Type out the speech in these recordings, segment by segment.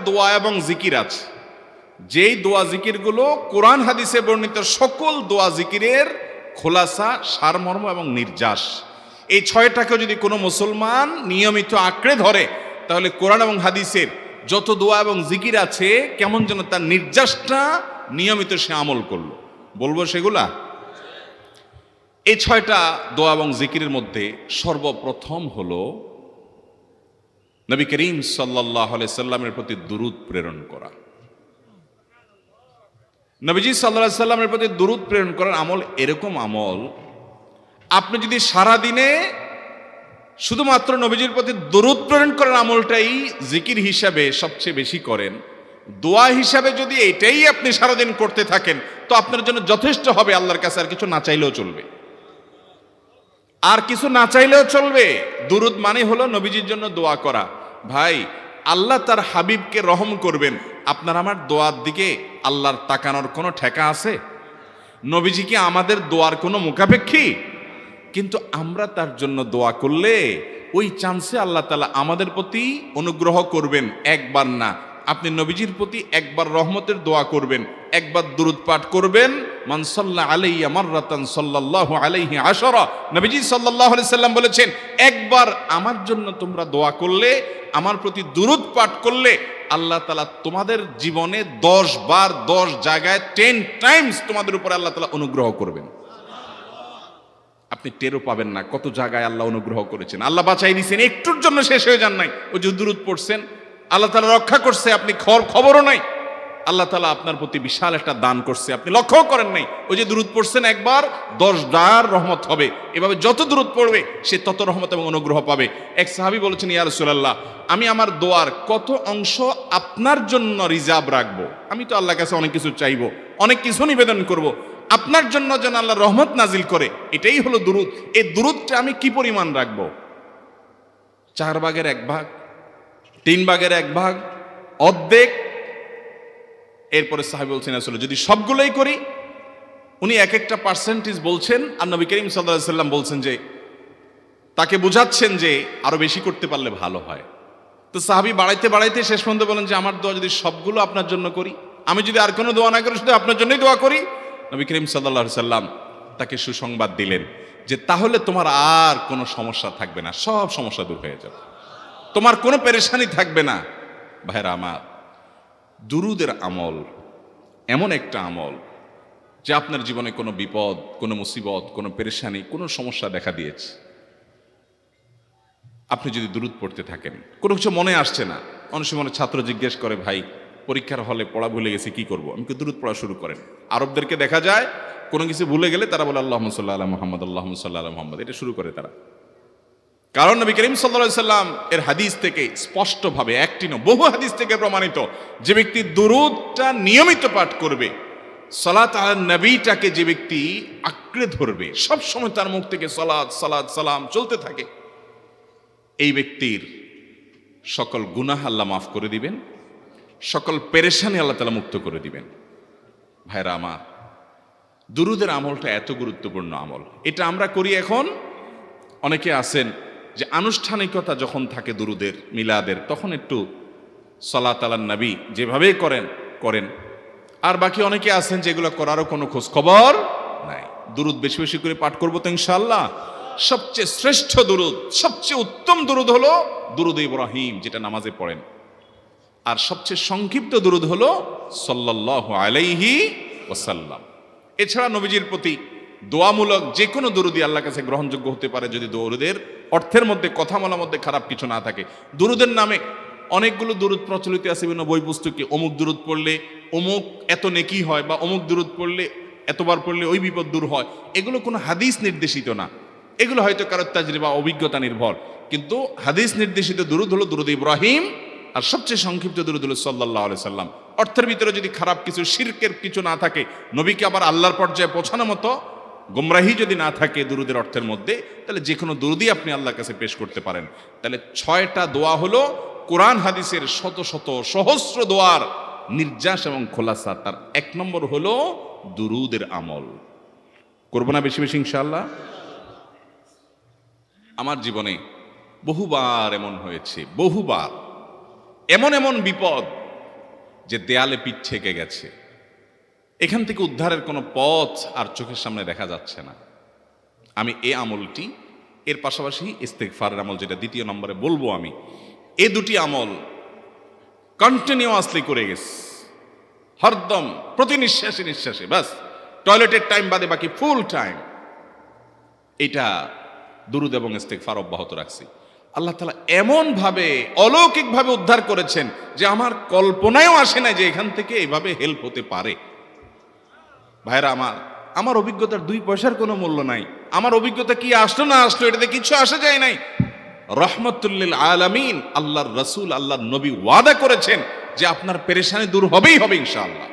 দোয়া এবং জিকির আছে, যেই দোয়া জিকিরগুলো কোরআন হাদিসে বর্ণিত সকল দোয়া জিকিরের খোলাসা, সারমর্ম এবং নির্যাস। এই ছয়টাকে যদি কোনো মুসলমান নিয়মিত আঁকড়ে ধরে, তাহলে কোরআন এবং হাদিসের যত দোয়া এবং জিকির আছে কেমন যেন তার নির্যাসটা নিয়মিত সে আমল করলো। বলবো সেগুলা। এই ছয়টা দোয়া এবং জিকিরের মধ্যে সর্বপ্রথম হলো নবী করিম সাল্লাল্লাহু আলাইহি সাল্লামের প্রতি দুরূদ প্রেরণ করা। নবীজি সাল্লাল্লাহু আলাইহি সাল্লামের প্রতি দুরূদ প্রেরণ করার আমল এরকম আমল, আপনি যদি সারা দিনে শুধুমাত্র নবীজির প্রতি দুরূদ প্রেরণ করার আমলটাই জিকির হিসাবে সবচেয়ে বেশি করেন, দোয়া হিসাবে যদি এটাই আপনি সারাদিন করতে থাকেন, তো আপনার জন্য যথেষ্ট হবে। আল্লাহর কাছে আর কিছু না চাইলেও চলবে, আর কিছু না চাইলেও চলবে। দুরূদ মানে হলো নবীজির জন্য দোয়া করা। ভাই, আল্লাহ তার হাবিবকে রহম করবেন, আপনার আমার দোয়ার দিকে আল্লাহর তাকানোর কোনো ঠেকা আছে? নবীজি কি আমাদের দোয়ার কোনো মুখাপেক্ষী? কিন্তু আমরা তার জন্য দোয়া করলে ওই চান্সে আল্লাহ তাআলা আমাদের প্রতি অনুগ্রহ করবেন। একবার না, আপনি নবীজির প্রতি একবার রহমতের দোয়া করবেন, একবার দুরূদ পাঠ করবেন। মান সাল্লা আলাইয়া মাররাতান সাল্লাল্লাহু আলাইহি আশারা। নবীজি সাল্লাল্লাহু আলাইহি সাল্লাম বলেছেন, একবার আমার জন্য তোমরা দোয়া করলে, আমার প্রতি দুরূদ পাঠ করলে, আল্লাহ তাআলা তোমাদের জীবনে 10 বার 10 জায়গায় 10 টাইমস তোমাদের উপর আল্লাহ তাআলা অনুগ্রহ করবেন। আপনি টেরও পাবেন না কত জায়গায় আল্লাহ অনুগ্রহ করেছেন। আল্লাহ বাঁচাই দিয়েছেন, একটুর জন্য শেষ হয়ে যান নাই। ওই যে দুরূদ পড়ছেন, আল্লাহ তাআলা রক্ষা করছে, আপনি খবরও নাই। আল্লাহ তাআলা আপনার প্রতি বিশাল একটা দান করছে, আপনি লক্ষ্যও করেন নাই। ওই যে দুরূদ পড়ছেন একবার, 10 বার রহমত হবে। এভাবে যত দুরূদ পড়বে সে তত রহমত এবং অনুগ্রহ পাবে। এক সাহাবী বলেছেন, ইয়া রাসূলুল্লাহ, আমি আমার দোয়ার কত অংশ আপনার জন্য রিজার্ভ রাখবো? আমি তো আল্লাহর কাছে অনেক কিছু চাইবো, অনেক কিছু নিবেদন করব, আপনার জন্য যেন আল্লাহ রহমত নাজিল করে, এটাই হলো দুরূদ। এই দুরূদটা আমি কি পরিমাণ রাখবো? 4 ভাগের 1 ভাগ, 3 ভাগের 1 ভাগ, অর্ধেক? এরপরে সাহাবী বলছেন, আসলে যদি সবগুলোই করি, উনি এক একটা পার্সেন্টেজ বলছেন, আর নবী করিম সাল্লাল্লাহু আলাইহি সাল্লাম বলছেন যে, তাকে বোঝাচ্ছেন যে আরো বেশি করতে পারলে ভালো হয়। তো সাহাবী বাড়াইতে বাড়াইতে শেষ পর্যন্ত বলেন যে, আমার দোয়া যদি সবগুলো আপনার জন্য করি, আমি যদি আর কোনো দোয়া না করি, শুধু আপনার জন্যই দোয়া করি, নবী করিম সাল্লাল্লাহু আলাইহি সাল্লাম তাকে সুসংবাদ দিলেন যে, তাহলে তোমার আর কোনো সমস্যা থাকবে না, সব সমস্যা দূর হয়ে যাবে, তোমার কোনো পেরেশানি থাকবে না। ভাইরা আমার, দুরূদের আমল এমন একটা আমল যে আপনার জীবনে কোনো বিপদ, কোনো মুসিবত, কোনো পেরেশানি, কোনো সমস্যা দেখা দিয়েছে, আপনি যদি দুরূদ পড়তে থাকেন, কোনো কিছু মনে আসছে না, অনেক সময় ছাত্র জিজ্ঞেস করে, ভাই পরীক্ষার হলে পড়া ভুলে গেছি, কি করবো? আমি দুরূদ পড়া শুরু করেন। আরবদেরকে দেখা যায় কোনো কিছু ভুলে গেলে তারা বলে আল্লাহুম্মা সাল্লি আলা মুহাম্মদ, আল্লাহুম্মা সাল্লি আলা মুহাম্মদ, এটা শুরু করে তারা। কারণ নবী করিম সাল্লাল্লাহু আলাইহি সাল্লাম এর হাদিস থেকে স্পষ্টভাবে, একটি নয় বহু হাদিস থেকে প্রমাণিত, যে ব্যক্তি দুরূদটা নিয়মিত পাঠ করবে, সালাত আলা নবীটাকে যে ব্যক্তি আঁকড়ে ধরবে, সব সময় তার মুখ থেকে সালাত সালাত সালাম চলতে থাকে, এই ব্যক্তির সকল গুনাহ আল্লাহ মাফ করে দিবেন, সকল পেরেশানি আল্লাহ তাআলা মুক্ত করে দিবেন। ভাইরা আমার, দুরূদের আমলটা এত গুরুত্বপূর্ণ আমল, এটা আমরা করি এখন। অনেকে আছেন যে আনুষ্ঠানিকতা যখন থাকে দুরূদের, মিলাদের, তখন একটু সালাত আলা নবী যেভাবে করেন। আর বাকি অনেকে আছেন যেগুলো করারও কোনো খোঁজ খবর নাই। দুরূদ বেশি বেশি করে পাঠ করবো তো ইনশাআল্লাহ। সবচেয়ে শ্রেষ্ঠ দুরূদ, সবচেয়ে উত্তম দুরূদ হলো দুরূদ ইব্রাহিম, যেটা নামাজে পড়েন। আর সবচেয়ে সংক্ষিপ্ত দুরূদ হলো সাল্লাল্লাহু আলাইহি ওয়াসাল্লাম। এছাড়া নবীজির প্রতি দোয়ামূলক যে কোনো দুরূদই আল্লাহর কাছে গ্রহণযোগ্য হতে পারে, যদি দুরূদের অর্থের মধ্যে, কথা বলার মধ্যে খারাপ কিছু না থাকে। দুরূদের নামে অনেকগুলো দুরূদ প্রচলিত আছে বিভিন্ন বই পুস্তকে, অমুক দুরূদ পড়লে অমুক এত নেকি হয়, বা অমুক দুরূদ পড়লে এতবার পড়লে ওই বিপদ দূর হয়। এগুলো কোনো হাদিস নির্দেশিত না, এগুলো হয়তো কারো তাজরিবা, অভিজ্ঞতা নির্ভর। কিন্তু হাদিস নির্দেশিত দুরূদ হলো দুরূদ ইব্রাহিম, আর সবচেয়ে সংক্ষিপ্ত দুরূদ হলো সাল্লাল্লাহু আলাইহি সাল্লাম। অর্থের ভিতরে যদি খারাপ কিছু, শিরকের কিছু না থাকে, নবীকে আবার আল্লাহর পর্যায়ে পৌঁছানোর মতো গুমরাহি যদি না থাকে দুরূদের অর্থের মধ্যে, তাহলে যে কোনো দুরূদই আপনি আল্লাহর কাছে পেশ করতে পারেন। তাহলে 6টা দোয়া হলো কোরআন হাদিসের শত শত সহস্র দোয়ার নির্যাস এবং খোলাসা। তার 1 নম্বর হলো দুরূদের আমল। করবো না বেশি বেশি ইনশাআল্লাহ? আমার জীবনে বহুবার এমন হয়েছে, বহুবার এমন বিপদ যে দেয়ালে পিঠ ঠেকে গেছে, এখান থেকে উদ্ধারের কোনো পথ আর চোখের সামনে দেখা যাচ্ছে না, আমি এই আমলটি, এর পাশাপাশি ইস্তেগফারের আমল যেটা দ্বিতীয় নম্বরে বলবো আমি, এই দুটি আমল কন্টিনিউয়াসলি করে গেছে, হরদম প্রতি নিঃশ্বাসে নিঃশ্বাসে, বাস টয়লেটের টাইম বাদে বাকি ফুল টাইম এটা দুরূদ এবং ইস্তেগফার অব্যাহত রাখছি। আল্লাহ তাআলা এমন ভাবে অলৌকিক ভাবে উদ্ধার করেছেন যে আমার কল্পনায়ও আসে না যে এখান থেকে এইভাবে হেল্প হতে পারে। ভাইরা আমার অভিজ্ঞতার 2 পয়সার কোনো মূল্য নাই। আমার অভিজ্ঞতা কি আসলো না আসলো এটাতে কিছু আসা যায় নাই। রহমতুল্লিল আলামিন আল্লাহর রাসূল আল্লাহর নবী ওয়াদা করেছেন যে আপনার পেরেশানি দূর হবেই হবে ইনশাআল্লাহ।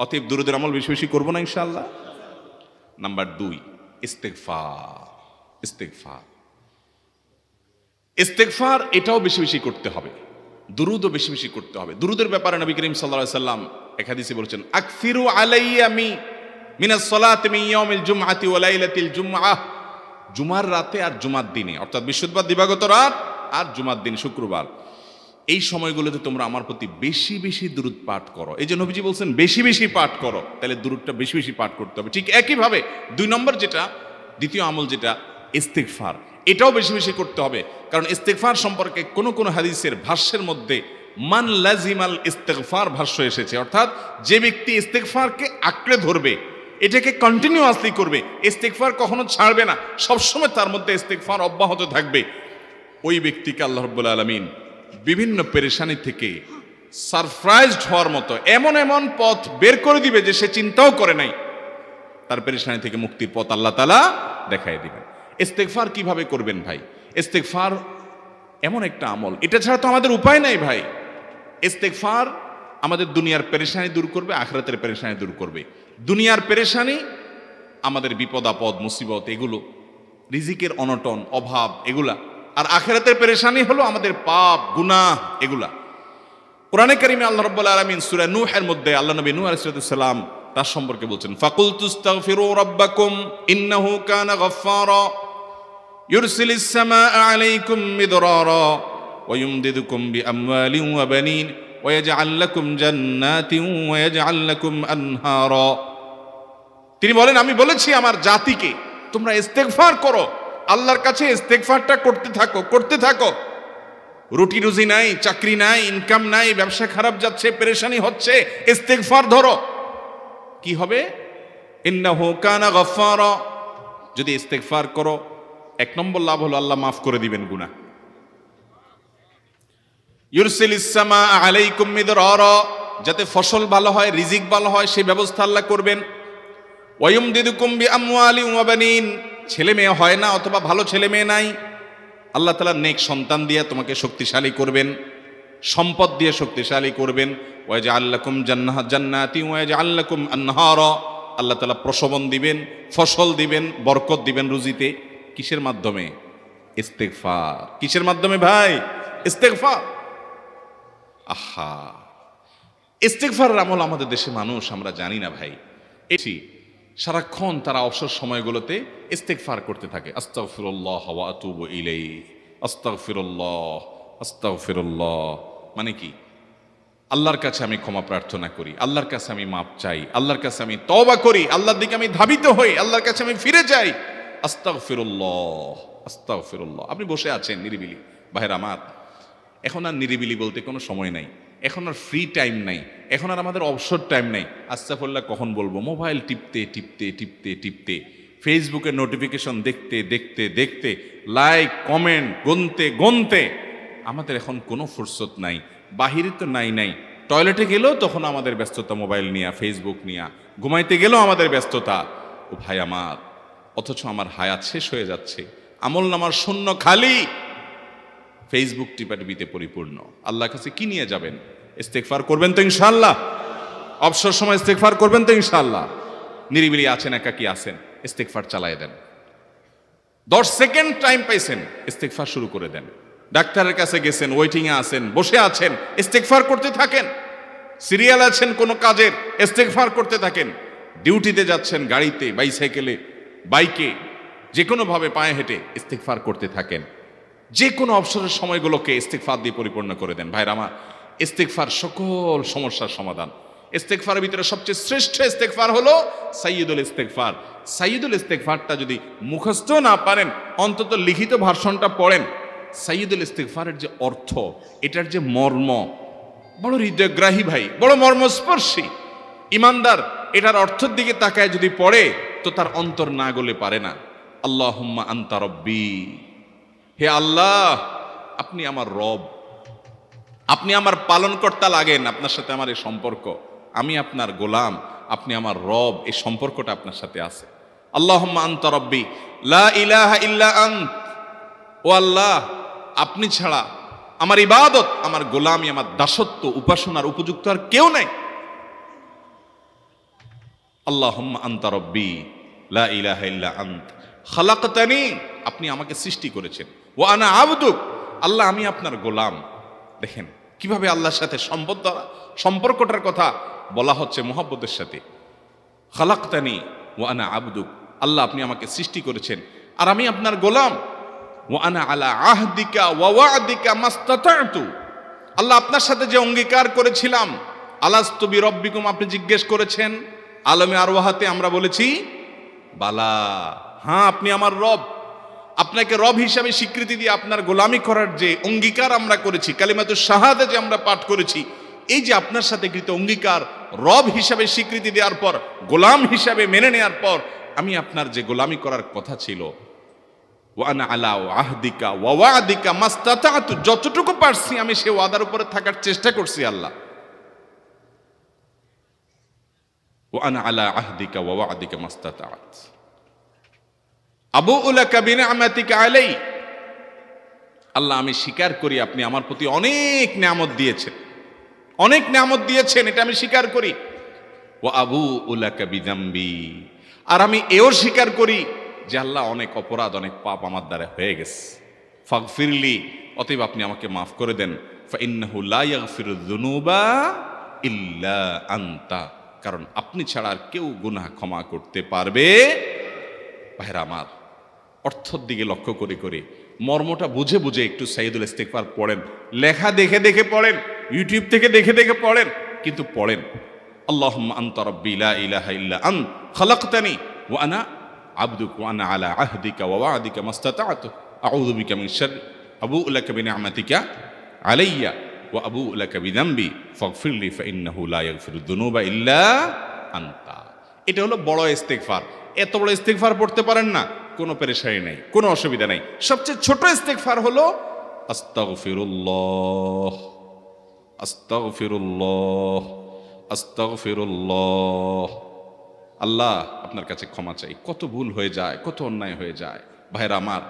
অতএব দুরূদের আমল বেশি বেশি করবো না ইনশাআল্লাহ। নাম্বার 2, ইস্তেগফার। ইস্তেগফার ইস্তেগফার এটাও বেশি বেশি করতে হবে, দুরূদও বেশি বেশি করতে হবে। দুরূদের ব্যাপারে নবী করিম সাল্লাল্লাহু আলাইহি সাল্লাম এক হাদিসে বলেছেন, আকসিরু আলাইয়া মিনাস সালাতি মিন ইয়াউমিল জুমআতি ওয়া লাইলাতিল জুমআহ। জুমার রাতে আর জুমার দিনে, অর্থাৎ বৃহস্পতিবার দিবাগত রাত আর জুমার দিন শুক্রবার, এই সময়গুলোতে তোমরা আমার প্রতি বেশি বেশি দুরূদ পাঠ করো। এই যে নবীজি বলছেন বেশি বেশি পাঠ করো, তাহলে দুরূদটা বেশি বেশি পাঠ করতে হবে। ঠিক একইভাবে 2 নম্বর যেটা, দ্বিতীয় আমল যেটা ইস্তেগফার, এটাও বেশি বেশি করতে হবে। কারণ ইস্তেগফার সম্পর্কে কোন হাদিসের ভাষ্যের মধ্যে মান লাজিমাল ইস্তেগফার ভাষ্য এসেছে, অর্থাৎ যে ব্যক্তি ইস্তেগফারকে আঁকড়ে ধরবে, এটাকে কন্টিনিউয়াসলি করবে, ইস্তেগফার কখনো ছাড়বে না, সবসময় তার মধ্যে ইস্তেগফার অব্যাহত থাকবে, ওই ব্যক্তিকে আল্লাহ রাব্বুল আলামিন বিভিন্ন পেরেশানি থেকে সারপ্রাইজড হওয়ার মতো এমন এমন পথ বের করে দিবে যে সে চিন্তাও করে নাই, তার পেরেশানি থেকে মুক্তির পথ আল্লাহ তাআলা দেখায় দিবেন। ইস্তেগফার কিভাবে করবেন ভাই? ইস্তেগফার এমন একটা আমল, এটা ছাড়া তো আমাদের উপায় নাই ভাই। ইস্তেগফার আমাদের দুনিয়ার পেরেশানি দূর করবে, আখিরাতের পেরেশানি দূর করবে। দুনিয়ার পেরেশানি আমাদের বিপদ আপদ মুসিবত এগুলো, রিজিকের অনটন অভাব এগুলা, আর আখিরাতের পেরেশানি হলো আমাদের পাপ গুনাহ এগুলা। কোরআনে কারিমে আল্লাহ রাব্বুল আলামিন সূরা নূহের মধ্যে আল্লাহ নবী নূহ আলাইহিস সালাম তার সম্পর্কে বলছেন, ফাকুলতুস্তাগফিরু রাব্বাকুম ইন্নাহু কানা গাফফারা ইউরসিলিস সামাআ আলাইকুম মিদরারা ওয়া ইউমদিদুকুম বিআমওয়ালিন ওয়া বানিন ওয়া ইয়াজআল লাকুম জান্নাতিন ওয়া ইয়াজআল লাকুম আনহারা। তিনি বলেন, আমি বলেছি আমার জাতিকে তোমরা ইস্তেগফার করো, আল্লাহর কাছে ইস্তেগফারটা করতে থাকো। রুটি রুজি নাই, চাকরি নাই, ইনকাম নাই, ব্যবসা খারাপ যাচ্ছে, পেরেশানি হচ্ছে, ইস্তেগফার ধরো, কি হবে? ইন্নাহু কানা গাফফারা। যদি ইস্তেগফার করো, 1 নম্বর লাভ হলো আল্লাহ মাফ করে দিবেন গুনাহ। ইউরসিলিস সামাআ আলাইকুম মিদরারা, যাতে ফসল ভালো হয়, রিজিক ভালো হয়, সেই ব্যবস্থা আল্লাহ করবেন। ওয়া ইউমদিদুকুম বিআমওয়ালিন ওয়া বানিন, ছেলে মেয়ে হয় না অথবা ভালো ছেলে মেয়ে নাই, আল্লাহ তাআলা নেক সন্তান দিয়ে তোমাকে শক্তিশালী করবেন, সম্পদ দিয়ে শক্তিশালী করবেন। ওয়া ইয়াজআল লাকুম জান্নাতি ওয়া ইয়াজআল লাকুম আনহারা, আল্লাহ তাআলা প্রসবন দিবেন, ফসল দিবেন, বরকত দিবেন রুজিতে। কিসের মাধ্যমে? ইস্তেগফার। কিসের মাধ্যমে ভাই? ইস্তেগফার। আহা, ইস্তেগফারের আমল আমাদের দেশে মানুষ আমরা জানি না ভাই। এটি সারাক্ষণ তারা অবসর সময়গুলোতে ইস্তেগফার করতে থাকে, আস্তাগফিরুল্লাহ ওয়া আতুবু ইলাইহি, আস্তাগফিরুল্লাহ আস্তাগফিরুল্লাহ। মানে কি? আল্লাহর কাছে আমি ক্ষমা প্রার্থনা করি, আল্লাহর কাছে আমি মাপ চাই, আল্লাহর কাছে আমি তওবা করি, আল্লাহর দিকে আমি ধাবিত হই, আল্লাহর কাছে আমি ফিরে যাই, আস্তাগফিরুল্লাহ আস্তাগফিরুল্লাহ। আপনি বসে আছেন নিরিবিলি, ভাইরা আমার, এখন আর নিরিবিলি বলতে কোনো সময় নাই, এখন আর ফ্রি টাইম নাই, এখন আর আমাদের অবসর টাইম নাই। আস্তাগফিরুল্লাহ কখন বলবো? মোবাইল টিপতে টিপতে টিপতে টিপতে, ফেসবুকের নোটিফিকেশন দেখতে দেখতে দেখতে, লাইক কমেন্ট গুনতে গুনতে আমাদের এখন কোনো ফুরসত নাই। বাহিরে তো নাই, টয়লেটে গেলেও তখন আমাদের ব্যস্ততা মোবাইল নিয়ে, ফেসবুক নিয়ে, ঘুমাইতে গেলেও আমাদের ব্যস্ততা। ও ভাই আমার, অথচ আমার হায়াত শেষ হয়ে যাচ্ছে, আমল নামার শূন্য খালি, ফেসবুক টিপাটিপিতে পরিপূর্ণ। আল্লাহর কাছে কি নিয়ে যাবেন? ইস্তেগফার করবেন তো ইনশাআল্লাহ? অবসর সময় ইস্তেগফার করবেন তো ইনশাআল্লাহ? নিরিবিলি আছেন, একাকী আছেন, ইস্তেগফার চালায় দেন। 10 সেকেন্ড টাইম পাইছেন, ইস্তেগফার শুরু করে দেন। ডাক্তারের কাছে গেছেন, ওয়েটিংয়ে আছেন, বসে আছেন, ইস্তেগফার করতে থাকেন। সিরিয়াল আছেন কোনো কাজের, ইস্তেগফার করতে থাকেন। ডিউটিতে যাচ্ছেন, গাড়িতে, বাইসাইকেলে, বাইকে, যে কোনোভাবে পায়ে হেঁটে ইস্তেগফার করতে থাকেন। যে কোনো অবসরের সময়গুলোকে ইস্তেগফার দিয়ে পরিপূর্ণ করে দেন। ভাইরা আমার, ইস্তেগফার সকল সমস্যার সমাধান। ইস্তেগফারের ভিতরে সবচেয়ে শ্রেষ্ঠ ইস্তেগফার হলো সাইয়্যিদুল ইস্তেগফার। সাইয়্যিদুল ইস্তেগফারটা যদি মুখস্থ না পারেন, অন্তত লিখিত ভার্সনটা পড়েন। সাইয়্যিদুল ইস্তেগফারের যে অর্থ, এটার যে মর্ম, বড় হৃদয়গ্রাহী ভাই, বড় মর্মস্পর্শী। ইমানদার এটার অর্থের দিকে তাকায় যদি পড়ে, তো তার অন্তর না গলে পারে না। আল্লাহুম্মা আনতা রব্বি, হে আল্লাহ আপনি আমার রব, আপনি আমার পালনকর্তা লাগেন, আপনার সাথে আমার এই সম্পর্ক, আমি আপনার গোলাম, আপনি আমার রব, এই সম্পর্কটা আপনার সাথে আছে। আল্লাহুম্মা আনতা রব্বি লা ইলাহা ইল্লা আন্ত, ও আল্লাহ আপনি ছাড়া আমার ইবাদত, আমার গোলামি, আমার দাসত্ব, উপাসনার উপযুক্ত আর কেউ নাই। আল্লাহুম্মা আনতা রব্বি লা ইলাহা ইল্লা আন্ত খালাকতানি, আপনি আমাকে সৃষ্টি করেছেন, ওয়া আনা আবদুক, আল্লাহ আমি আপনার গোলাম। দেখেন কিভাবে আল্লাহর সাথে সম্পর্কটার কথা বলা হচ্ছে মুহাব্বতের সাথে। খালাকতানি ওয়া আনা আবদুক, আল্লাহ আপনি আমাকে সৃষ্টি করেছেন আর আমি আপনার গোলাম। ওয়া আনা আলা আহদিকা ওয়া ওয়া'দিকা মাস্তাতা'তু, আল্লাহ আপনার সাথে যে অঙ্গীকার করেছিলাম, আলাস্তু বিরব্বিকুম, আপনি জিজ্ঞেস করেছেন, আলমে আরওয়াহাতে আমরা বলেছি বালা, হ্যাঁ আপনি আমার রব। আপনাকে রব হিসাবে স্বীকৃতি দিয়ে আপনার গোলামি করার যে অঙ্গীকার আমরা করেছি, কালিমাতুশ শাহাদা যে আমরা পাঠ করেছি, এই যে আপনার সাথে কৃত অঙ্গীকার, রব হিসাবে স্বীকৃতি দেওয়ার পর, গোলাম হিসাবে মেনে নেওয়ার পর, আমি আপনার যে গোলামি করার কথা ছিল, ওয়া আনা আলা আহদিকা ওয়া ওয়া'দিকা মাস্তাতা'তু, যতটুকু পারছি আমি সে ওয়াদার উপরে থাকার চেষ্টা করছি আল্লাহ। ওয়া আনা আলা আহদিকা ওয়া ওয়া'দিকা মাস্তাতা'ত আবুউ লাকা বিনি'মাতিকা আলাই, আল্লাহ আমি স্বীকার করি আপনি আমার প্রতি অনেক নিয়ামত দিয়েছেন, অনেক নিয়ামত দিয়েছেন, এটা আমি স্বীকার করি। ওয়া আবুউ লাকা বিযামবি, আর আমি এও স্বীকার করি যে আল্লাহ অনেক অপরাধ, অনেক পাপ আমার দ্বারা হয়ে গেছে। ফাগফিরলি, অতএব আপনি আমাকে মাফ করে দেন। ফাইন্নাহু লা ইয়াগফিরুয যুনুবা ইল্লা আনতা, কারণ আপনি ছাড়া আর কেউ গুনাহ ক্ষমা করতে পারবে। ভাইরা আমার, অর্থের দিকে লক্ষ্য করে করে, মর্মটা বুঝে বুঝে একটু সাইয়্যিদুল ইস্তেগফার পড়েন। লেখা দেখে দেখে পড়েন, ইউটিউব থেকে দেখে দেখে পড়েন, কিন্তু পড়েন। আল্লাহুম্মা আনতা রাব্বি লা ইলাহা ইল্লা আন্ত খালাকতানি ওয়া আনা আবদুক ওয়া আনা আলা আহদিকা ওয়া ওয়া'দিকা মাস্তাতা'তু আউযু বিকা মিন শাররি আবুউ লাকা বিনি'মাতিকা আলাইয়া ওয়া আবুউ লাকা বিযামবি ফাগফিরলি ফাইন্নাহু লা ইয়াগফিরুয যুনুবা ইল্লা আনতা। এটা হলো বড় ইস্তেগফার। এত বড় ইস্তেগফার পড়তে পারেন না, কোনো পেরেশানি নাই, কোনো অসুবিধা নাই। সবচেয়ে ছোট ইস্তেগফার হলো আস্তাগফিরুল্লাহ, আস্তাগফিরুল্লাহ, আস্তাগফিরুল্লাহ। আল্লাহ আপনার কাছে ক্ষমা চাই, কত ভুল হয়ে যায়, কত অন্যায় হয়ে যায়। ভাইরা আমার,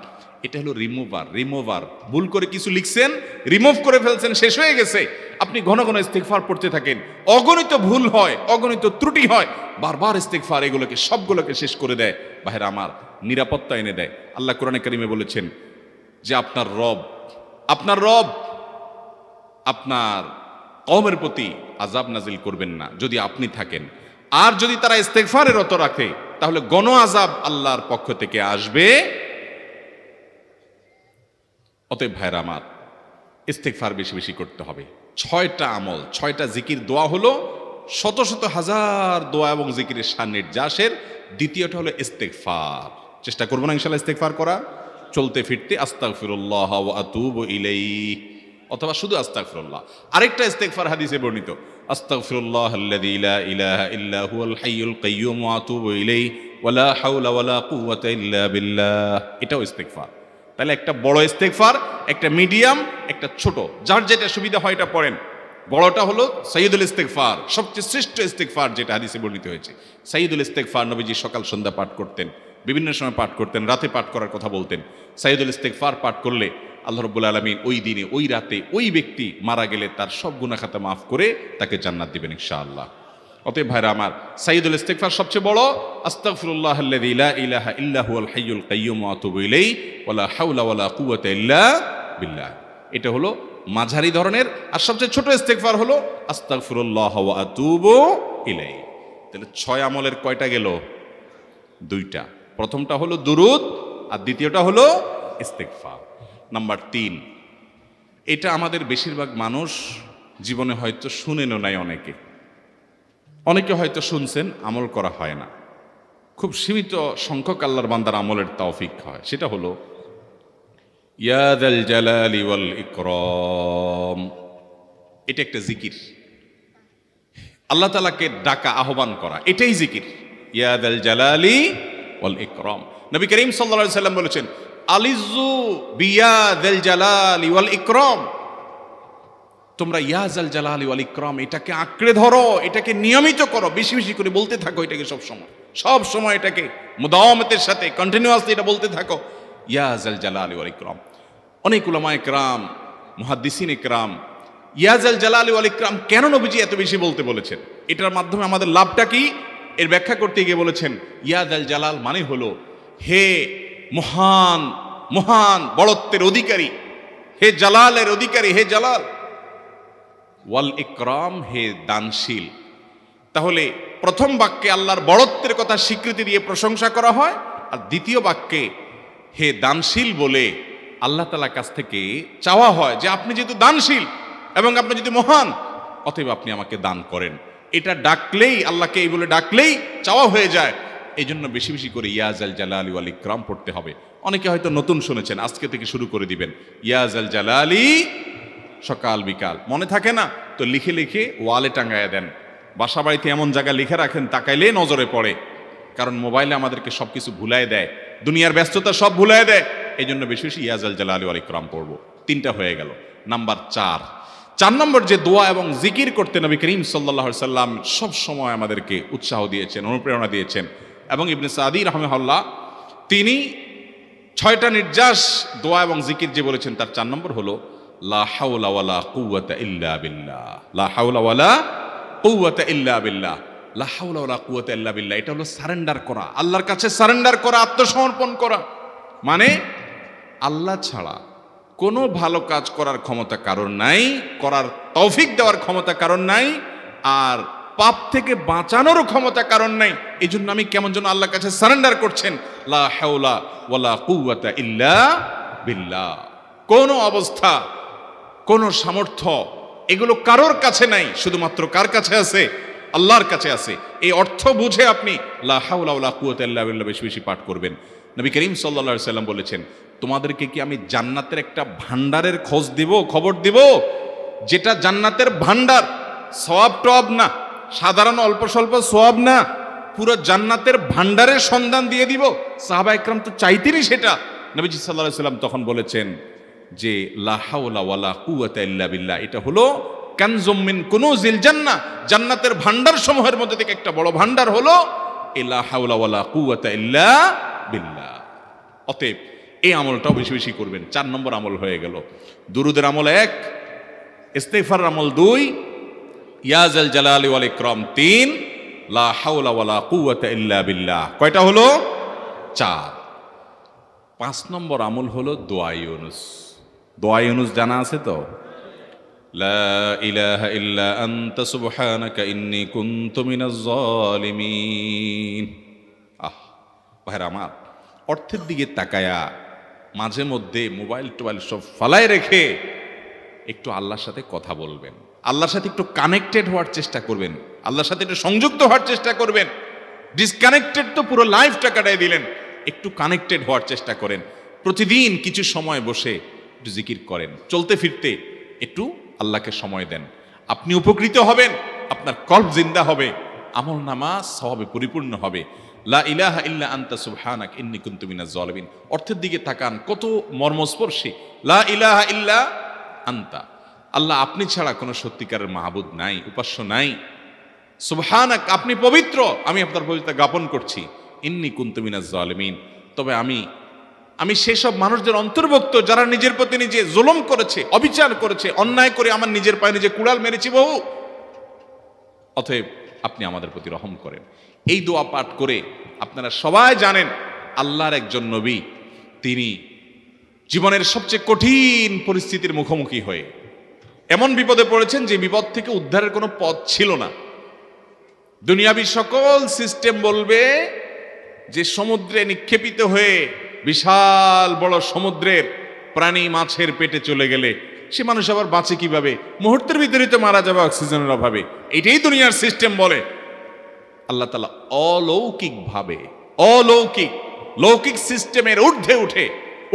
এটা হলো রিমুভার। ভুল করে কিছু লিখছেন, রিমুভ করে ফেলছেন, শেষ হয়ে গেছে। আপনি ঘন ঘন ইস্তেগফার পড়তে থাকেন, অগণিত ভুল হয়, অগণিত ত্রুটি হয়, বারবার ইস্তেগফার এগুলোকে সবগুলোকে শেষ করে দেয়। ভাইরা আমার, নিরাপত্তা এনে দেয়। আল্লাহ কোরআনে কারিমে বলেছেন যে আপনার রব আপনার কওমের প্রতি আযাব নাজিল করবেন না যদি আপনি থাকেন, আর যদি তারা ইস্তেগফারে রত রাখে তাহলে গণ আযাব আল্লাহর পক্ষ থেকে আসবে। অতএব ভাইরা আমার, ইস্তেগফার বেশি বেশি করতে হবে। 6টা আমল, 6টা জিকির, দোয়া হলো শত শত হাজার দোয়া এবং জিকিরের সান্নিধ্যাসের। দ্বিতীয়টা হলো ইস্তেগফার। চেষ্টা করবো না ইনশাআল্লাহ ইস্তেগফার করা, চলতে ফিরতে আস্তাগফিরুল্লাহ ওয়া আতুবু ইলাইহি, অথবা শুধু আস্তাগফিরুল্লাহ। আরেকটা ইস্তেগফার হাদিসে বর্ণিত, আস্তাগফিরুল্লাহ আল্লাযী লা ইলাহা ইল্লা হুয়াল হাইয়ুল কাইয়্যুম ওয়া আতুবু ইলাইহি ওয়া লা হাওলা ওয়া লা কুওয়াতা ইল্লা বিল্লাহ। এটাও ইস্তেগফার। তাহলে একটা বড় ইস্তেগফার, একটা মিডিয়াম, একটা ছোট, যার যেটা সুবিধা হয় এটা পড়েন। বড়টা হলো সাইয়্যিদুল ইস্তেগফার, সবচেয়ে শ্রেষ্ঠ ইস্তেগফার যেটা হাদিসে বর্ণিত হয়েছে। সাইয়্যিদুল ইস্তেগফার নবীজি সকাল সন্ধ্যা পাঠ করতেন, বিভিন্ন সময় পাঠ করতেন, রাতে পাঠ করার কথা বলতেন। সাইয়্যিদুল ইস্তেগফার পাঠ করলে আল্লাহ রাব্বুল আলামিন ওই দিনে, ওই রাতে, ওই ব্যক্তি মারা গেলে তার সব গুনাহ খাতা মাফ করে তাকে জান্নাত দিবেন ইনশাআল্লাহ। অতএব ভাইরা আমার, সাইয়্যিদুল ইস্তেগফার সবচেয়ে বড়, আস্তাগফিরুল্লাহ আল্লাযী লা ইলাহা ইল্লা হুয়াল হাইয়ুল কাইয়্যুম ওয়া আতুবু ইলাইহি ওয়া লা হাওলা ওয়া লা কুওয়াতা ইল্লা বিল্লাহ। এটা হলো মাঝারি ধরনের। আর সবচেয়ে ছোট ইস্তেগফার হলো আস্তাগফিরুল্লাহ ওয়া আতুবু ইলাইহি। তাহলে 6 আমলের কয়টা গেল? 2টা। প্রথমটা হলো দুরূদ, আর দ্বিতীয়টা হলো ইস্তেগফার। নাম্বার 3, এটা আমাদের বেশিরভাগ মানুষ জীবনে হয়তো শুনেনও নাই, অনেকে হয়তো শুনছেন, আমল করা হয় না। খুব সীমিত সংখ্যক আল্লাহর বান্দার আমলের তৌফিক হয়। সেটা হলো ইয়া যাল জালালি ওয়াল ইকরাম। এটা একটা জিকির, আল্লাহ তাআলাকে ডাকা, আহ্বান করা, এটাই জিকির। ইয়া যাল জালালি ওয়াল ইকরাম। নবী করিম সাল্লাল্লাহু আলাইহি সাল্লাম বলেছেন, আলিজু বিয়া যাল জালালি ওয়াল ইকরাম। তোমরা ইয়া যাল জালালি ওয়াল ইকরাম এটাকে আঁকড়ে ধরো, এটাকে নিয়মিত করো, বেশি বেশি করে বলতে থাকো এটাকে সব সময় এটাকে মুদাওয়ামাতের সাথে কন্টিনিউয়াসলি এটা বলতে থাকো, ইয়া যাল জালালি ওয়াল ইকরাম। অনেক উলামায়ে কেরাম, মুহাদ্দিসিন ইকরাম ইয়া যাল জালালি ওয়াল ইকরাম কেন নবীজি এত বেশি বলতে বলেছেন, এটার মাধ্যমে আমাদের লাভটা কি, এর ব্যাখ্যা করতে গিয়ে বলেছেন ইয়া যাল জালাল মানে হলো হে মহান মহান বড়ত্বের অধিকারী, হে জালালের অধিকারী, হে জালাল। ওয়াল ইকরাম হে দানশীল। তাহলে প্রথম বাক্যে আল্লাহর বড়ত্বের কথা স্বীকৃতি দিয়ে প্রশংসা করা হয়, আর দ্বিতীয় বাক্যে হে দানশীল বলে আল্লাহ তাআলার কাছ থেকে চাওয়া হয় যে আপনি যেহেতু দানশীল এবং আপনি যদি মহান, অতএব আপনি আমাকে দান করেন। এটা ডাকলেই, আল্লাহকে এই বলে ডাকলেই চাওয়া হয়ে যায়। এই জন্য বেশি বেশি করে ইয়া যাল জালালি ওয়াল ইকরাম পড়তে হবে। অনেকে হয়তো নতুন শুনেছেন, আজকে থেকে শুরু করে দিবেন ইয়া যাল জালালি, সকাল বিকাল মনে থাকে না তো লিখে লিখে ওয়ালে টাঙ্গায়া দেন। বাসা বাড়িতে এমন জায়গায় লিখে রাখেন তাকাইলে নজরে পড়ে, কারণ মোবাইলে আমাদেরকে সবকিছু ভুলায় দেয়, দুনিয়ার ব্যস্ততা সব ভুলায় দেয়। এই জন্য বেশি বেশি ইয়া যাল জালালি ওয়াল ইকরাম পড়বো। 3টা হয়ে গেল। নাম্বার 4 নম্বর যে দোয়া এবং জিকির করতে নবী করিম সাল্লাল্লাহু আলাইহি সাল্লাম সব সময় আমাদেরকে উৎসাহ দিয়েছেন, অনুপ্রেরণা দিয়েছেন। এবং ইবনে সাদি রাহিমাহুল্লাহ তিনি 6টা নির্যাস দোয়া এবং জিকির যে বলেছেন, তার 4 নম্বর হলো লা হাওলা ওয়ালা কুওয়াতা ইল্লা বিল্লাহ। লা হাওলা ওয়ালা কুওয়াতা ইল্লা বিল্লাহ। লা হাওলা ওয়ালা কুওয়াতা ইল্লা বিল্লাহ, এটা হলো সারেন্ডার করা, আল্লাহর কাছে সারেন্ডার করা, আত্মসমর্পণ করা। মানে আল্লাহ ছাড়া কোনো ভালো কাজ করার ক্ষমতা কারণ নাই, করার তৌফিক দেওয়ার ক্ষমতা কারণ নাই, আর পাপ থেকে বাঁচানোরও ক্ষমতা কারণ নাই। এই জন্য আমি কেমন যেন আল্লাহর কাছে সারেন্ডার করছেন, লা হাওলা ওয়ালা কুওয়াতা ইল্লা বিল্লাহ। কোন অবস্থা, কোন সামর্থ্য, এগুলো কারোর কাছে নাই, শুধুমাত্র কার কাছে আছে? আল্লাহর কাছে আছে। এই অর্থ বুঝে আপনি লা হাওলা ওয়ালা কুওয়াতা ইল্লা বিল্লাহ বেশি বেশি পাঠ করবেন। নবী করিম সাল্লাল্লাহু আলাইহি সাল্লাম বলেছেন, তোমাদেরকে কি আমি জান্নাতের একটা ভান্ডারের খবর দিব, যেটা জান্নাতের ভান্ডার, সওয়াব টওয়াব না, সাধারণ অল্প স্বল্প সওয়াব না, পুরো জান্নাতের ভান্ডারের সন্ধান দিয়ে দিব। সাহাবা ইকরাম তো চাইতেনই সেটা। নবীজি সাল্লাল্লাহু আলাইহি সাল্লাম তখন বলেছেন যে লা হাওলা ওয়ালা কুওয়াতা ইল্লা বিল্লাহ, এটা হলো কানজুম মিন কুনুজিল জান্নাহ, জান্নাতের ভান্ডার সমূহের মধ্যে থেকে একটা বড় ভান্ডার হলো লা হাওলা ওয়ালা কুওয়াতা ইল্লা বিল্লাহ। অতএব এই আমলটাও বেশি বেশি করবেন। 4 নম্বর আমল হয়ে গেল। দুরুদের আমল 1, ইস্তিগফার আমল 2, ইয়া যাল জালালি ওয়াল ইকরাম 3, লা হাওলা ওয়ালা কুওয়াতা ইল্লা বিল্লাহ। কয়টা হলো? 4। 5 নম্বর আমল হলো দোয়া ইউনুস। দোয়া ইউনুস জানা আছে তো? লা ইলাহা ইল্লা আনতা সুবহানাকা ইন্নী কুনতু মিনাজ জালিমিন। ভাইরা আমার, অর্থের দিকে তাকায়া মাঝে মধ্যে মোবাইল টোবাইল সব ফালায় রেখে একটু আল্লাহর সাথে কথা বলবেন, আল্লাহর সাথে একটু কানেক্টেড হওয়ার চেষ্টা করবেন, আল্লাহর সাথে একটু সংযুক্ত হওয়ার চেষ্টা করবেন। ডিসকানেক্টেড তো পুরো লাইফটা কাটাই দিলেন, একটু কানেক্টেড হওয়ার চেষ্টা করেন। প্রতিদিন কিছু সময় বসে একটু জিকির করেন, চলতে ফিরতে একটু আল্লাহকে সময় দেন। আপনি উপকৃত হবেন, আপনার কল্ব জিন্দা হবে, আমল নামা সওয়াবে পরিপূর্ণ হবে। লা ইলাহা ইল্লা আনতা সুবহানাক ইন্নী কুনতু মিনাজ জালিমিন। অর্থের দিকে তাকান, কত মর্মস্পর্শী। লা ইলাহা ইল্লা আনতা, আল্লাহ আপনি ছাড়া কোনো সত্যিকারের মাহবুদ নাই, উপাস্য নাই। সুবহানাক, আপনি পবিত্র, আমি আপনার পবিত্রতা জ্ঞাপন করছি। ইন্নী কুনতু মিনাজ জালিমিন, তবে আমি সেসব মানুষদের অন্তর্ভুক্ত যারা নিজের প্রতি নিজে জুলুম করেছে, অবিচার করেছে, অন্যায় করে আমার নিজের পায়ে নিজে কুড়াল মেরেছি বহু। অতএব আপনি আমাদের প্রতি রহম করেন। এই দোয়া পাঠ করে আপনারা সবাই জানেন আল্লাহর একজন নবী, তিনি জীবনের সবচেয়ে কঠিন পরিস্থিতির মুখোমুখি হয়ে এমন বিপদে পড়েছেন যে বিপদ থেকে উদ্ধারের কোনো পথ ছিল না। দুনিয়াবী সকল সিস্টেম বলবে যে সমুদ্রে নিক্ষেপিত হয়ে বিশাল বড় সমুদ্রের প্রাণী মাছের পেটে চলে গেলে সে মানুষ আবার বাঁচে কিভাবে? মুহূর্তের ভিতরে তো মারা যাবে অক্সিজেনের অভাবে। এটাই দুনিয়ার সিস্টেম বলে। আল্লাহ তাআলা অলৌকিকভাবে, লৌকিক সিস্টেমের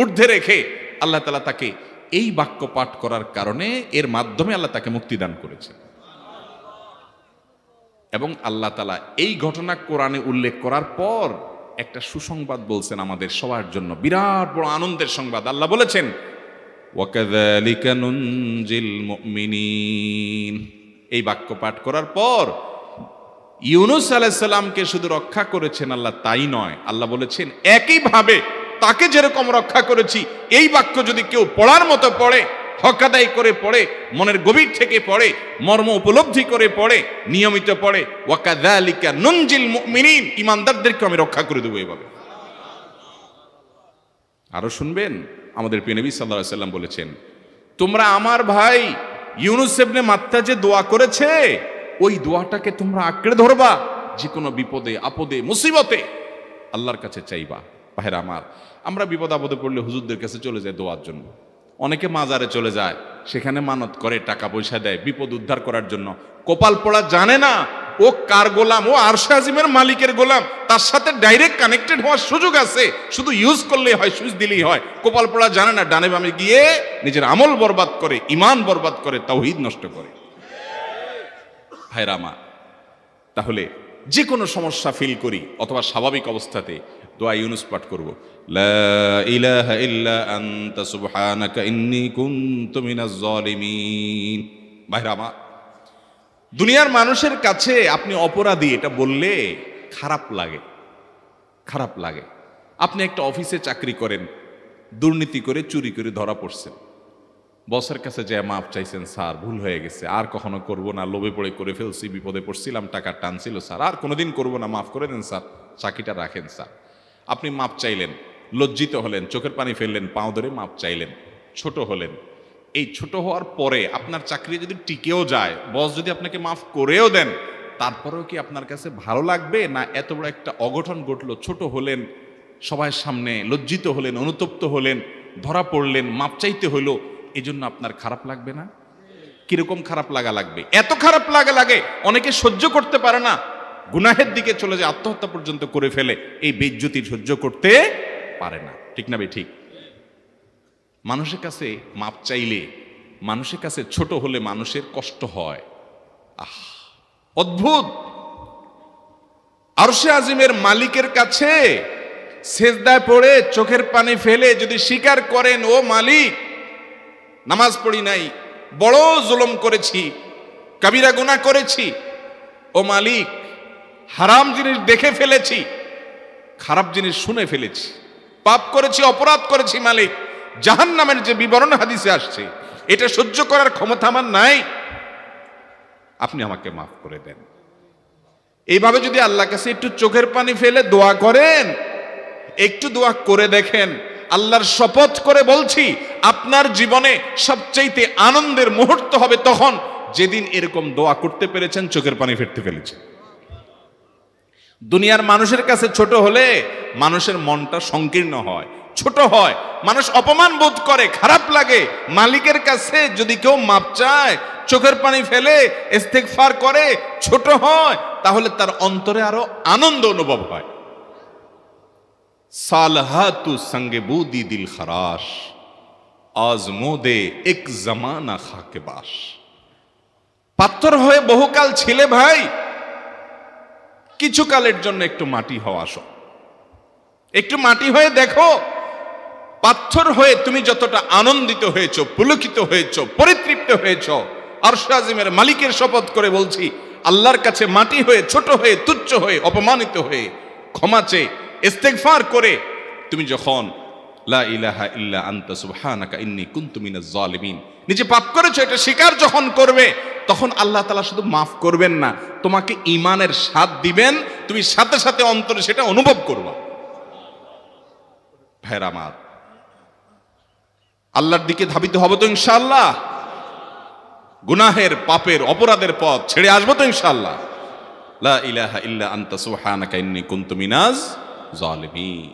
ঊর্ধ্বে রেখে আল্লাহ তাআলা তাকে এই বাক্য পাঠ করার কারণে এর মাধ্যমে আল্লাহ তাকে মুক্তি দান করেছে। এবং আল্লাহ তাআলা এই ঘটনা কোরআনে উল্লেখ করার পর একটা সুসংবাদ বলছেন আমাদের সবার জন্য, বিরাট বড় আনন্দের সংবাদ। আল্লাহ বলেছেন, ওয়াকাযালিকা নুনজিল মুমিনিন। এই বাক্য পাঠ করার পর ইউনূস আলাইহিস সালামকে শুধু রক্ষা করেছেন আল্লাহ, তাই নয়, আল্লাহ বলেছেন একইভাবে তাকে যেরকম রক্ষা করেছি, এই বাক্য যদি কেউ পড়ার মতো পড়ে, হক আদায় করে পড়ে, মনের গভীর থেকে পড়ে, মর্ম উপলব্ধি করে পড়ে, নিয়মিত পড়ে, ওয়াকাযালিকা নুনজিল মুমিনিন, ঈমানদারদেরকে আমি রক্ষা করে দেব। এভাবে আরো শুনবেন, আমাদের প্রিয় নবী সাল্লাল্লাহু আলাইহি ওয়াসাল্লাম বলেছেন, তোমরা আমার ভাই ইউনূস ইবনে মাত্তা যে দোয়া করেছে, ওই দোয়াটাকে তোমরা আঁকড়ে ধরবা, যে কোনো বিপদে আপদে মুসিবতে আল্লাহর কাছে চাইবা। ভাইরা আমার, আমরা বিপদ আপদে পড়লে হুজুরদের কাছে চলে যাই দোয়ার জন্য, অনেকে মাজারে চলে যায়, সেখানে মানত করে, টাকা পয়সা দেয় বিপদ উদ্ধার করার জন্য। কপাল পোড়া জানে না ও কার গোলাম, ও আরশে আজিমের মালিকের গোলাম, তার সাথে ডাইরেক্ট কানেক্টেড হওয়ার সুযোগ আছে, শুধু ইউজ করলেই হয়, সুইচ দিলেই হয়। কপাল পোড়া জানে না, ডানে বামে গিয়ে নিজের আমল বরবাদ করে, ঈমান বরবাদ করে, তাওহীদ নষ্ট করে। ভাইরা আমার, তাহলে যে কোনো সমস্যা ফিল করি অথবা স্বাভাবিক অবস্থাতে দোয়া ইউনূস পাঠ করব, লা ইলাহা ইল্লা আনতা সুবহানাকা ইন্নী কুনতু মিনাজ জালিমিন। ভাইরা আমার, দুনিয়ার মানুষের কাছে আপনি অপরাধী এটা বললে খারাপ লাগে। আপনি একটা অফিসে চাকরি করেন, দুর্নীতি করে চুরি করে ধরা পড়ছেন, বসের কাছে যায় মাপ চাইছেন, স্যার ভুল হয়ে গেছে, আর কখনো করব না, লোভে পড়ে করে ফেলছি, বিপদে পড়ছিলাম, টাকা টানছিল স্যার, আর কোনোদিন করব না, মাফ করে দেন স্যার, চাকরিটা রাখেন স্যার। আপনি মাপ চাইলেন, লজ্জিত হলেন, চোখের পানি ফেললেন, পাও ধরে মাপ চাইলেন, ছোট হলেন। এই ছোট হওয়ার পরে আপনার চাকরি যদি টিকেও যায়, বস যদি আপনাকে মাফ করেও দেন, তারপরেও কি আপনার কাছে ভালো লাগবে? না এত বড় একটা অঘটন ঘটলো, ছোট হলেন, সবার সামনে লজ্জিত হলেন, অনুতপ্ত হলেন, ধরা পড়লেন, মাপ চাইতে হলো, এই জন্য আপনার খারাপ লাগবে না? কিরকম খারাপ লাগবে? এত খারাপ লাগে অনেকে সহ্য করতে পারে না, গুনাহের দিকে চলে যায়, আত্মহত্যা পর্যন্ত করে ফেলে, এই বেইজ্জতি সহ্য করতে পারে না। ঠিক না? ঠিক। মানুষের কাছে মাপ চাইলে, মানুষের কাছে ছোট হলে মানুষের কষ্ট হয়। অদ্ভুত! আরশে আজিমের মালিকের কাছে সেজদায় পড়ে চোখের পানি ফেলে যদি স্বীকার করেন, ও মালিক, নামাজ পড়ি নাই, বড় জুলুম করেছি, কাবিরা গুনাহ করেছি, ও মালিক, হারাম জিনিস দেখে ফেলেছি, খারাপ জিনিস শুনে ফেলেছি, পাপ করেছি, অপরাধ করেছি, মালিক, জাহান্নামের যে বিবরণ হাদিসে আসছে, এটা সহ্য করার ক্ষমতা আমার নাই, আপনি আমাকে মাফ করে দেন। এইভাবে যদি আল্লাহর কাছে একটু চোখের পানি ফেলে দোয়া করেন, একটু দোয়া করে দেখেন, আল্লাহর শপথ করে বলছি, আপনার জীবনে সবচাইতে আনন্দের মুহূর্ত হবে তখন, যেদিন এরকম দোয়া করতে পেরেছেন, চোখের পানি ফেলতে ফেলেছেন। দুনিয়ার মানুষের কাছে ছোট হলে মানুষের মনটা সংকীর্ণ হয়, ছোট হয়, মানুষ অপমান বোধ করে, খারাপ লাগে। মালিকের কাছে যদি কেউ মাপ চায়, চোখের পানি ফেলে, ইস্তেগফার করে, ছোট হয়, তাহলে তার অন্তরে আরো আনন্দ অনুভব হয়। সালহাতু সঙ্গে বুদি দিল খরাশ, আজমোদে এক জামানা খাকে বাস। পাথর হয়ে বহুকাল ছিলে ভাই, কিছু কালের জন্য একটু মাটি হও, আসো, একটু মাটি হয়ে দেখো। পাথর হয়ে তুমি যতটা আনন্দিত হয়েছ, পুলকিত হয়েছ, পরিতৃপ্ত হয়েছ, আরশে আজিমের মালিকের শপথ করে বলছি, আল্লাহর কাছে মাটি হয়ে, ছোট হয়ে, তুচ্ছ হয়ে, অপমানিত হয়ে, ক্ষমা চেয়ে, ইস্তেগফার করে তুমি যখন লা ইলাহা ইল্লা আনতা সুবহানাকা ইন্নী কুনতু মিনাজ জালিমিন, নিজে পাপ করেছো এটা স্বীকার যখন করবে, তখন আল্লাহ তাআলা শুধু মাফ করবেন না, তোমাকে ঈমানের স্বাদ দিবেন, তুমি সাথে সাথে অন্তরে সেটা অনুভব করবা। ভাইরা আমার, আল্লাহর দিকে ধাবিত হব তো ইনশাআল্লাহ? গুনাহের, পাপের, অপরাধের পথ ছেড়ে আসবো তো ইনশাআল্লাহ? লা ইলাহা ইল্লা আনতা সুবহানাকা ইন্নী কুনতু মিনাজ জালিমিন।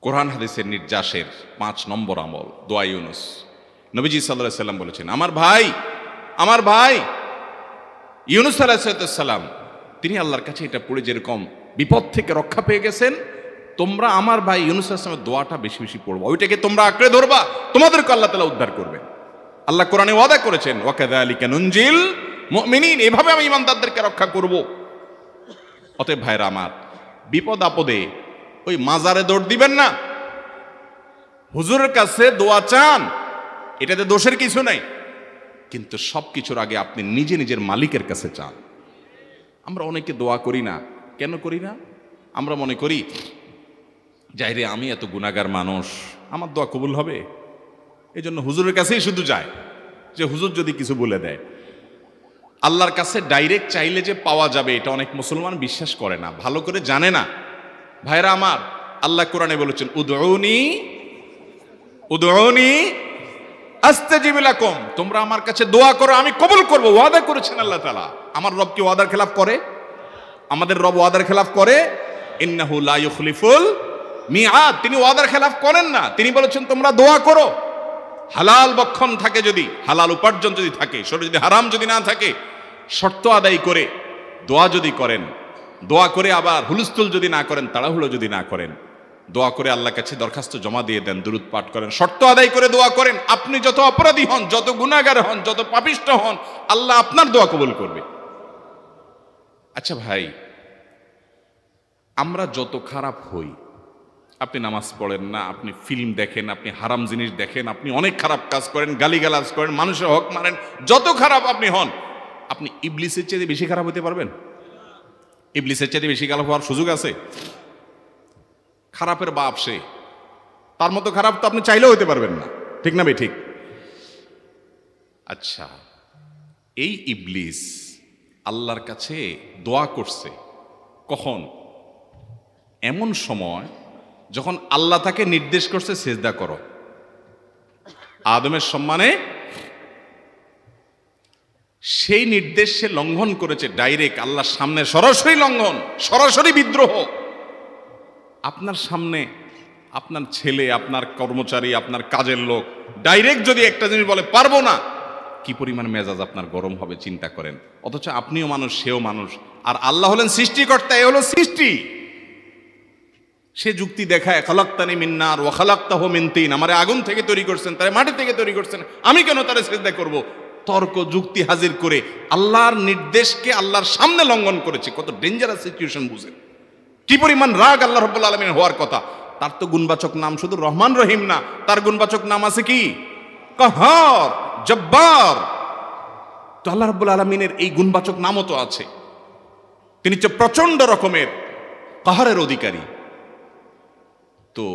কোরআন হাদিসের নির্যাসের 5 নম্বর আমল দোয়া ইউনূস। নবীজি সাল্লাল্লাহু আলাইহি সাল্লাম বলেছেন, আমার ভাই ইউনূস আলাইহিস সালাম তিনি আল্লাহর কাছে এটা পড়ে যেরকম বিপদ থেকে রক্ষা পেয়ে গেছেন, তোমরা আমার ভাই ইউনূস আলাইহিস সালামের দোয়াটা বেশি বেশি পড়বা, ওইটাকে তোমরা আঁকড়ে ধরবা, তোমাদেরকে আল্লাহ তাআলা উদ্ধার করবেন। আল্লাহ কোরআনে ওয়াদা করেছেন, ওয়া কাযালিকা নুনজিল মুমিনিন, এভাবে আমি ঈমানদারদেরকে রক্ষা করব। অতএব ভাইরা আমার, বিপদ আপদে ওই মাজারে দৌড় দিবেন না, হুজুরের কাছে দোয়া চান, এটাতে দোষের কিছু নাই, কিন্তু সবকিছুর আগে আপনি নিজে নিজের মালিকের কাছে চান। আমরা অনেকে দোয়া করি না, কেন করি না? আমরা মনে করি যাইরে আমি এত গুনাহগার মানুষ, আমার দোয়া কবুল হবে, এই জন্য হুজুরের কাছেই শুধু যায়, যে হুজুর যদি কিছু বলে দেয়। আল্লাহর কাছে ডাইরেক্ট চাইলে যে পাওয়া যাবে এটা অনেক মুসলমান বিশ্বাস করে না, ভালো করে জানে না। ভাইরা আমার, আল্লাহ কোরআনে বলেছেন, উদউনি আস্তাজিব লাকুম, তোমরা আমার কাছে দোয়া করো, আমি কবুল করব। ওয়াদা করেছেন আল্লাহ তাআলা। আমার রব কি ওয়াদার খেলাফ করে? আমাদের রব ওয়াদার খেলাফ করে? ইন্নাহু লা ইউখলিফুল মিআদ, তিনি ওয়াদার খেলাফ করেন না। তিনি বলেছেন তোমরা দোয়া করো, হালাল বক্ষণ থাকে, যদি হালাল উপার্জন যদি থাকে, শরীরে যদি হারাম যদি না থাকে, শর্ত আদায় করে দোয়া যদি করেন, দোয়া করে আবার হুলস্থুল যদি না করেন, তাড়াহুড়ো যদি না করেন, দোয়া করে আল্লাহর কাছে দরখাস্ত জমা দিয়ে দেন, দুরূদ পাঠ করেন, শর্ত আদায় করে দোয়া করেন, আপনি যত অপরাধী হন, যত গুনাহগার হন, যত পাপিষ্ঠ হন, আল্লাহ আপনার দোয়া কবুল করবে। আচ্ছা ভাই, আমরা যত খারাপ হই, আপনি নামাজ পড়েন না, আপনি ফিল্ম দেখেন, আপনি হারাম জিনিস দেখেন, আপনি অনেক খারাপ কাজ করেন, গালিগালাজ করেন, মানুষের হক মারেন, যত খারাপ আপনি হন, আপনি ইবলিসের চেয়ে বেশি খারাপ হতে পারবেন? ইবলিসের চেয়ে বেশি খারাপ হওয়ার সুযোগ আছে? খারাপের বাপ সে, তার মতো খারাপ তো আপনি চাইলেও হতে পারবেন না, ঠিক না ভাই? ঠিক। আচ্ছা, এই ইবলিস আল্লাহর কাছে দোয়া করছে কখন? এমন সময় যখন আল্লাহ তাকে নির্দেশ করছে সিজদা করো, আদমের সম্মানে। সেই নির্দেশ সে লঙ্ঘন করেছে, ডাইরেক্ট আল্লাহর সামনে সরাসরি লঙ্ঘন, সরাসরি বিদ্রোহ। আপনার সামনে আপনার ছেলে, আপনার কর্মচারী, আপনার কাজের লোক ডাইরেক্ট যদি একটা জিনিস বলে পারবো না, কি পরিমাণ মেজাজ আপনার গরম হবে চিন্তা করেন। অথচ আপনিও মানুষ, সেও মানুষ, আর আল্লাহ হলেন সৃষ্টিকর্তা, এ হলো সৃষ্টি। সে যুক্তি দেখায়, খালাক্তানি মিন নার ওয়া খালাক্তাহু মিন তিন, আমারে আগুন থেকে তৈরি করছেন, তারে মাটি থেকে তৈরি করছেন, আমি কেন তারে সিজদা করব? তর্ক যুক্তি হাজির করে আল্লাহর নির্দেশকে আল্লাহর সামনে লঙ্ঘন করেছে। কত ডেঞ্জারাস সিচুয়েশন বুঝেন, কি পরিমাণ রাগ আল্লাহ রাব্বুল আলামিন হওয়ার কথা। তার তো গুণবাচক নাম শুধু রহমান রহিম না, তার গুণবাচক নাম আছে কি? কাহার, জব্বার। তো আল্লাহ রাব্বুল আলামিনের এই গুণবাচক নামও তো আছে। তিনি হচ্ছে প্রচন্ড রকমের কাহারের অধিকারী। তো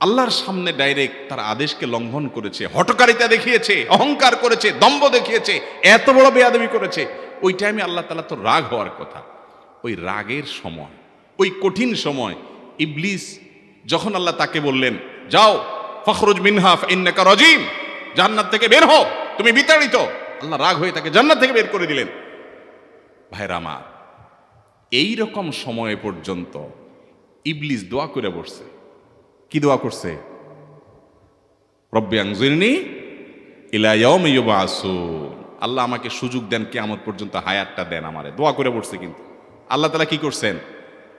আল্লাহর সামনে ডাইরেক্ট তার আদেশকে লঙ্ঘন করেছে, হঠকারিতা দেখিয়েছে, অহংকার করেছে, দম্ভ দেখিয়েছে, এত বড় বেয়াদবি করেছে। ওই টাইমে আল্লাহ তাআলা তো রাগ হওয়ার কথা। ওই রাগের সময়, ওই কঠিন সময় ইবলিস যখন আল্লাহ তাকে বললেন, যাও ফখরুজ মিনহা ফাইন্নাকা রাজিম, জান্নাত থেকে বের হও, তুমি বিতাড়িত, আল্লাহ রাগ হয়ে তাকে জান্নাত থেকে বের করে দিলেন। ভাইরা আমার, এই রকম সময় পর্যন্ত ইবলিস দোয়া করে বসছে। কি দোয়া করছে? রব্বি আনজিরনি ইলা ইয়াউমি ইউবআসুন, আল্লাহ আমাকে সুযোগ দেন, কিয়ামত পর্যন্ত হায়াতটা দেন আমারে, দোয়া করে বসছে। কিন্তু আল্লাহ তাআলা কি করছেন?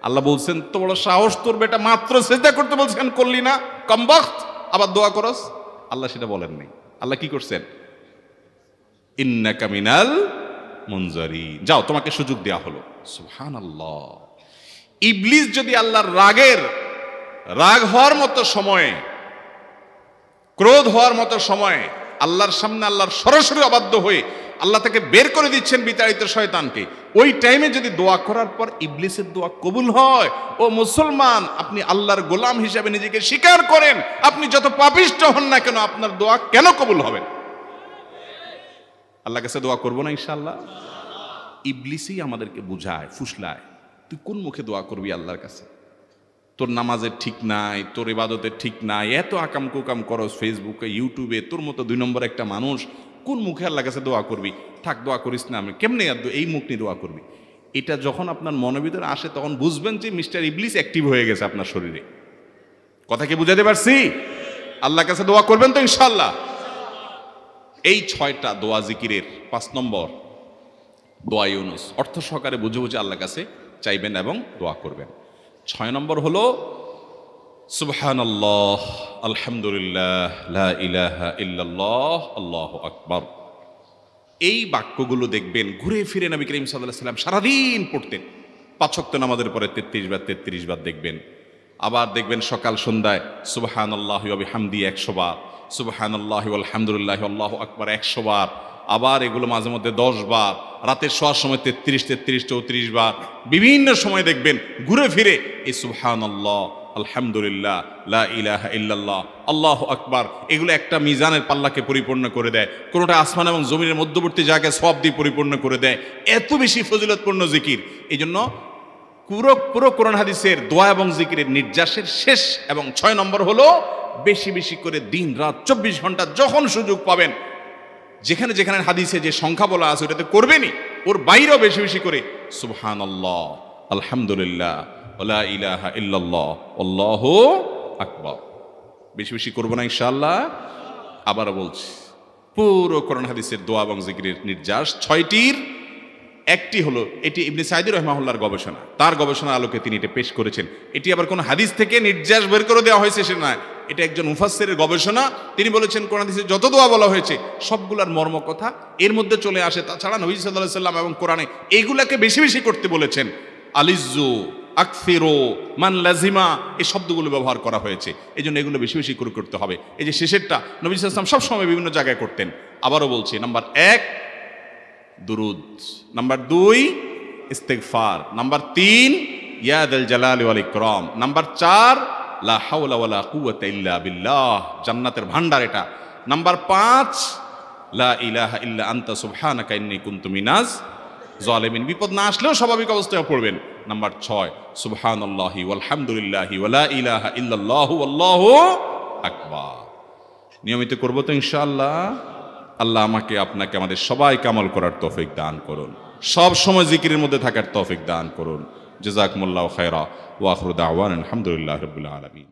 আল্লাহ বলছেন, তো বড় সাহস তোর বেটা, মাত্র সিজদা করতে বলছেন করলি না, কমবখত, আবার দোয়া করস? আল্লাহ সেটা বলেন নাই। আল্লাহ কি করছেন? ইন্নাকা মিনাল মুনজারিন, যাও তোমাকে সুযোগ দেওয়া হলো। সুবহানাল্লাহ। ইবলিস যদি আল্লাহর রাগ হওয়ার মতো সময়ে, ক্রোধ হওয়ার মতো সময়ে আল্লাহর সামনে আল্লাহর সরাসরি অবাধ্য হয়ে আল্লাহ তাকে বের করে দিচ্ছেন বিতাড়িত শয়তানকে, ওই টাইমে যদি দোয়া করার পর ইবলিসের দোয়া কবুল হয়, ও মুসলমান, আপনি আল্লাহর গোলাম হিসেবে নিজেকে স্বীকার করেন, আপনি যত পাপিষ্ঠ হন না কেন, আপনার দোয়া কেন কবুল হবে? আল্লাহর কাছে দোয়া করবো না ইনশাআল্লাহ? ইবলিসই আমাদেরকে বুঝায়, ফুসলায়, তুই কোন মুখে দোয়া করবি আল্লাহর কাছে? তোর নামাজের ঠিক নাই, তোর ইবাদতের ঠিক নাই, এত আকাম কুকাম করস ফেসবুকে, ইউটিউবে, তোর মতো 2 নম্বর একটা মানুষ, কোন মুখে আল্লাহর কাছে দোয়া করবি? থাক, দোয়া করিস না, আমি কেমনে এই মুখ নিয়ে দোয়া করবি? এটা যখন আপনার মনের ভিতরে আসে, তখন বুঝবেন যে মিস্টার ইবলিস অ্যাক্টিভ হয়ে গেছে আপনার শরীরে। কথা কি বুঝাতে পারছি? আল্লাহর কাছে দোয়া করবেন তো ইনশাআল্লাহ? এই 6টা দোয়া জিকিরের 5 নম্বর দোয়া ইউনুস, অর্থ সহকারে বুঝে বুঝে আল্লাহর কাছে চাইবেন এবং দোয়া করবেন। 6 নম্বর হলো সুবহানাল্লাহ, আলহামদুলিল্লাহ, লা ইলাহা ইল্লাল্লাহ, আল্লাহু আকবার। এই বাক্যগুলো দেখবেন ঘুরে ফিরে নবী করিম সাল্লাল্লাহু আলাইহি ওয়াসাল্লাম সারাদিন পড়তেন। 5 ওয়াক্ত নামাজের পরে 33 বার দেখবেন। আবার দেখবেন সকাল সন্ধ্যায় সুবহানাল্লাহি ওয়া বিহামদি 100 বার, সুবহানাল্লাহি ওয়াল হামদুলিল্লাহি আল্লাহু আকবার 100 বার। আবার এগুলো মাঝে মধ্যে 10 বার, রাতের শোয়ার সময় 33, 34 বার। বিভিন্ন সময় দেখবেন ঘুরে ফিরে এই সুবহানাল্লাহ, আলহামদুলিল্লাহ, লা ইলাহা ইল্লাল্লাহ, আল্লাহু আকবার, এগুলো একটা মিজানের পাল্লাকে পরিপূর্ণ করে দেয়। কোনোটা আসমান এবং জমিনের মধ্যবর্তী জায়গায় সওয়াব দিয়ে পরিপূর্ণ করে দেয়। এত বেশি ফজিলতপূর্ণ জিকির। এই জন্য পুরো কোরআন হাদিসের দোয়া এবং জিকিরের নির্যাসের শেষ এবং 6 নম্বর হলো বেশি বেশি করে দিন রাত 24 ঘন্টা যখন সুযোগ পাবেন, যেখানে যেখানে হাদিসে যে সংখ্যা বলা আছে ওটাতে করবেনই, ওর বাইরেও বেশি বেশি করে সুবহানাল্লাহ, আলহামদুলিল্লাহ, লা ইলাহা ইল্লাল্লাহ, আল্লাহু আকবার বেশি বেশি করবো না ইনশাআল্লাহ। আবারও বলছি, পুরো কোরআন হাদিসের দোয়া এবং জিকিরের নির্যাস 6টির একটি হলো, এটি ইবনে সাঈদী রাহিমাহুল্লাহর গবেষণা, তার গবেষণার আলোকে তিনি এটা পেশ করেছেন। এটি আবার কোন হাদিস থেকে নির্যাস বের করে দেওয়া হয়েছে সে নয়, এটা একজন মুফাসসিরের গবেষণা। তিনি বলেছেন কোরআন হাদিসে যত দোয়া বলা হয়েছে সবগুলার মর্ম কথা এর মধ্যে চলে আসে। তাছাড়া নবী সাল্লাল্লাহু আলাইহি সাল্লাম এবং কোরআনে এইগুলাকে বেশি বেশি করতে বলেছেন। আলিজ্জু, আকসিরু, মান লাজিমা, এই শব্দগুলো ব্যবহার করা হয়েছে। এই জন্য এগুলো বেশি বেশি করে করতে হবে। এই যে শেষেরটা নবী সাল্লাল্লাহু আলাইহি ওয়াসাল্লাম সবসময় বিভিন্ন জায়গায় করতেন। আবারও বলছি, নাম্বার 1 দুরুদ, নাম্বার 2 ইস্তিগফার, নাম্বার 3 ইয়া যাল জালালি ওয়াল ইকরাম, নাম্বার 4 লা হাওলা ওয়ালা কুওয়াতা ইল্লা বিল্লাহ, জান্নাতের ভান্ডার এটা, নাম্বার 5 লা ইলাহা ইল্লা আনতা সুবহানাকা ইন্নী কুনতু মিনাজ জালিমিন, বিপদ না আসলেও স্বাভাবিক অবস্থায় পড়বেন। নাম্বার 6 সুবহানাল্লাহি ওয়াল হামদুলিল্লাহি ওয়া লা ইলাহা ইল্লাল্লাহু আল্লাহু আকবার। নিয়মিত করব তো ইনশাআল্লাহ। আল্লাহ আমাকে আপনাকে আমাদের সবাইকে আমল করার তৌফিক দান করুন, সব সময় জিকিরের মধ্যে থাকার তৌফিক দান করুন। জাযাকুমুল্লাহু খায়রা ওয়া আখিরু দাওয়ানা আলহামদুলিল্লাহি রাব্বিল আলামিন।